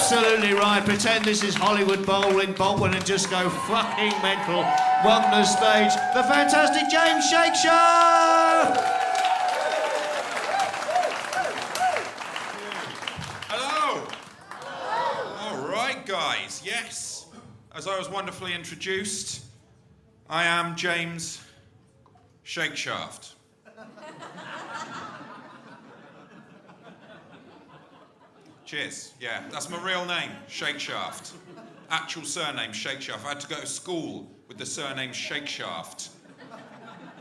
absolutely right. Pretend this is Hollywood bowling, Baldwin, and just go fucking mental. Welcome to the stage, the fantastic James Shakeshaft! Hello! All right, guys, yes. As I was wonderfully introduced, I am James Shakeshaft. Cheers. Yeah, that's my real name, Shakeshaft. Actual surname, Shakeshaft. I had to go to school with the surname Shakeshaft.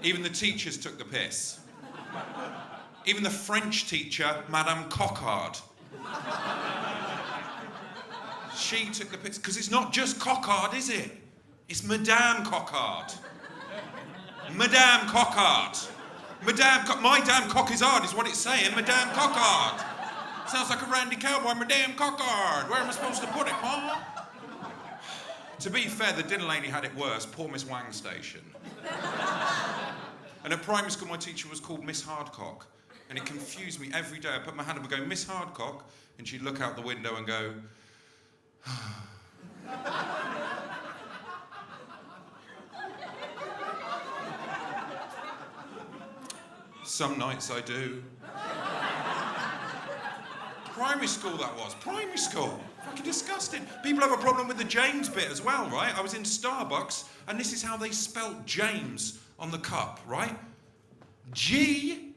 Even the teachers took the piss. Even the French teacher, Madame Coquard. She took the piss, because it's not just Coquard, is it? It's Madame Coquard. Madame Coquard. My damn cock is hard is what it's saying, Madame Coquard. Sounds like a Randy Cowboy, Madame Coquard. Where am I supposed to put it, huh? To be fair, the dinner lady had it worse, poor Miss Wang Station. And at primary school, my teacher was called Miss Hardcock. And it confused me every day. I put my hand up and go, Miss Hardcock, and she'd look out the window and go, some nights I do. Primary school that was, primary school. Fucking disgusting. People have a problem with the James bit as well, right? I was in Starbucks, and this is how they spelt James on the cup, right? G,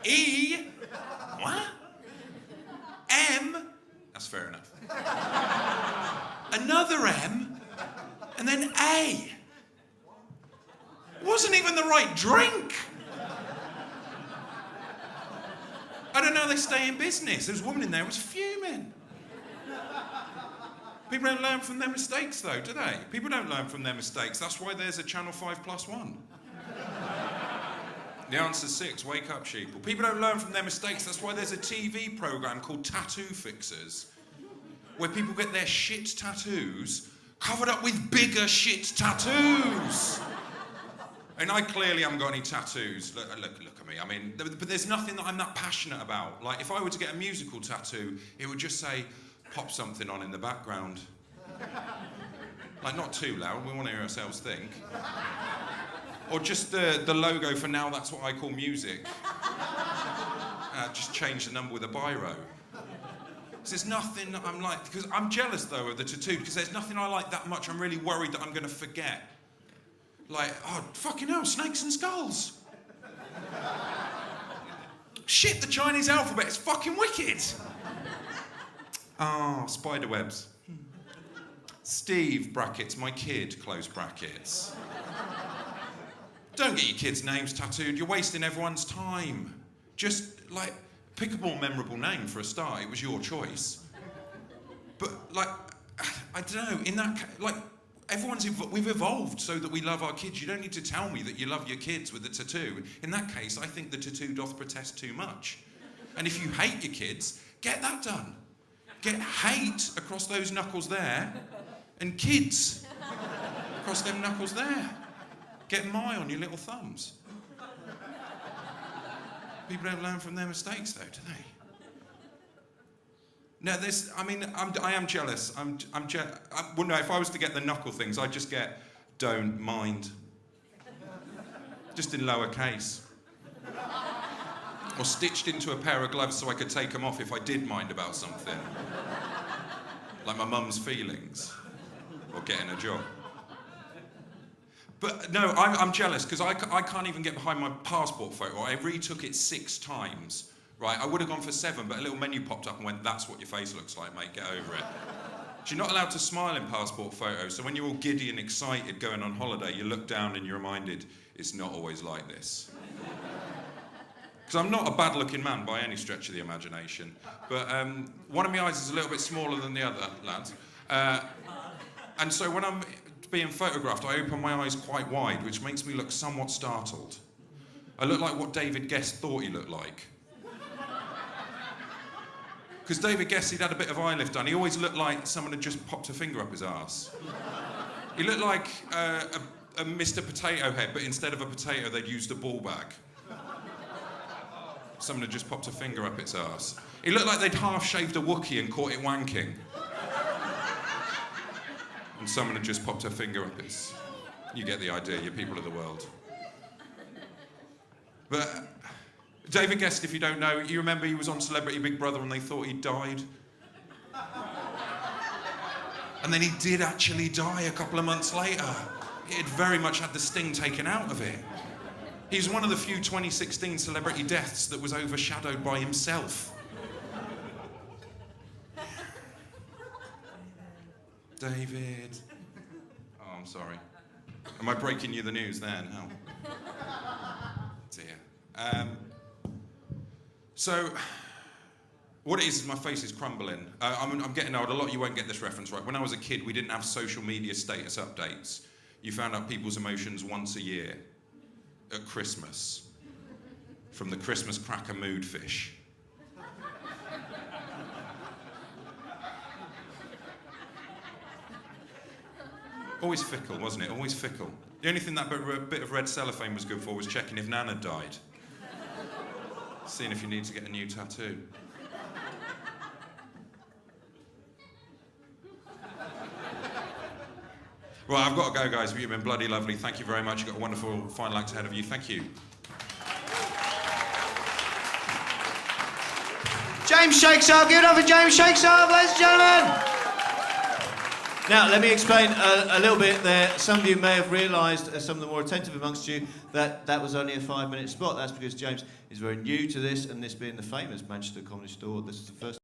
E, what? M, that's fair enough. Another M, and then A. It wasn't even the right drink. I don't know how they stay in business. There was a woman in there who was fuming. People don't learn from their mistakes, though, do they? People don't learn from their mistakes. That's why there's a Channel 5+1. The answer's 6. Wake up, sheeple. People don't learn from their mistakes. That's why there's a TV programme called Tattoo Fixers, where people get their shit tattoos covered up with bigger shit tattoos. And I clearly haven't got any tattoos. Look at me. I mean, but there's nothing that I'm that passionate about. Like, if I were to get a musical tattoo, it would just say, pop something on in the background. Like, not too loud, we want to hear ourselves think. Or just the logo for Now That's What I Call Music. Just change the number with a biro. So there's nothing that I'm like, because I'm jealous, though, of the tattoo, because there's nothing I like that much. I'm really worried that I'm going to forget. Like, oh, fucking hell, snakes and skulls. Shit, the Chinese alphabet is fucking wicked. Oh, spider webs. Steve, brackets, my kid, close brackets. Don't get your kids' names tattooed, you're wasting everyone's time. Just, like, pick a more memorable name for a start, it was your choice. But, like, I don't know, in that, like, we've evolved so that we love our kids. You don't need to tell me that you love your kids with a tattoo. In that case, I think the tattoo doth protest too much. And if you hate your kids, get that done. Get hate across those knuckles there, and kids across them knuckles there. Get my on your little thumbs. People don't learn from their mistakes, though, do they? No, I am jealous. Well, no, if I was to get the knuckle things, I'd just get, don't mind. Just in lowercase. Or stitched into a pair of gloves so I could take them off if I did mind about something. Like my mum's feelings. Or getting a job. But no, I'm jealous, because I can't even get behind my passport photo. I retook it 6 times. Right, I would have gone for 7, but a little menu popped up and went, that's what your face looks like, mate, get over it. You're not allowed to smile in passport photos, so when you're all giddy and excited going on holiday, you look down and you're reminded, it's not always like this. Because I'm not a bad-looking man by any stretch of the imagination, but one of my eyes is a little bit smaller than the other, lads. And so when I'm being photographed, I open my eyes quite wide, which makes me look somewhat startled. I look like what David Guest thought he looked like. Because David Guest, he'd had a bit of eye lift done. He always looked like someone had just popped a finger up his arse. He looked like a Mr. Potato Head, but instead of a potato, they'd used a ball bag. Someone had just popped a finger up its arse. It looked like they'd half-shaved a Wookiee and caught it wanking. And someone had just popped a finger up its... You get the idea, you're people of the world. But David Guest, if you don't know, you remember he was on Celebrity Big Brother and they thought he died? And then he did actually die a couple of months later. He had very much had the sting taken out of it. He's one of the few 2016 celebrity deaths that was overshadowed by himself. David. Oh, I'm sorry. Am I breaking you the news there now? Dear. So, what it is my face is crumbling. I'm getting old. A lot of you won't get this reference right. When I was a kid, we didn't have social media status updates. You found out people's emotions once a year at Christmas from the Christmas cracker mood fish. Always fickle, wasn't it? Always fickle. The only thing that bit of red cellophane was good for was checking if Nan had died. Seeing if you need to get a new tattoo. Right, I've got to go, guys. You've been bloody lovely. Thank you very much. You've got a wonderful final act ahead of you. Thank you. James Shakeshaft, give it up for James Shakeshaft, ladies and gentlemen. Now, let me explain a little bit there. Some of you may have realised, some of the more attentive amongst you, that that was only a 5-minute spot. That's because James is very new to this, and this being the famous Manchester Comedy Store, this is the first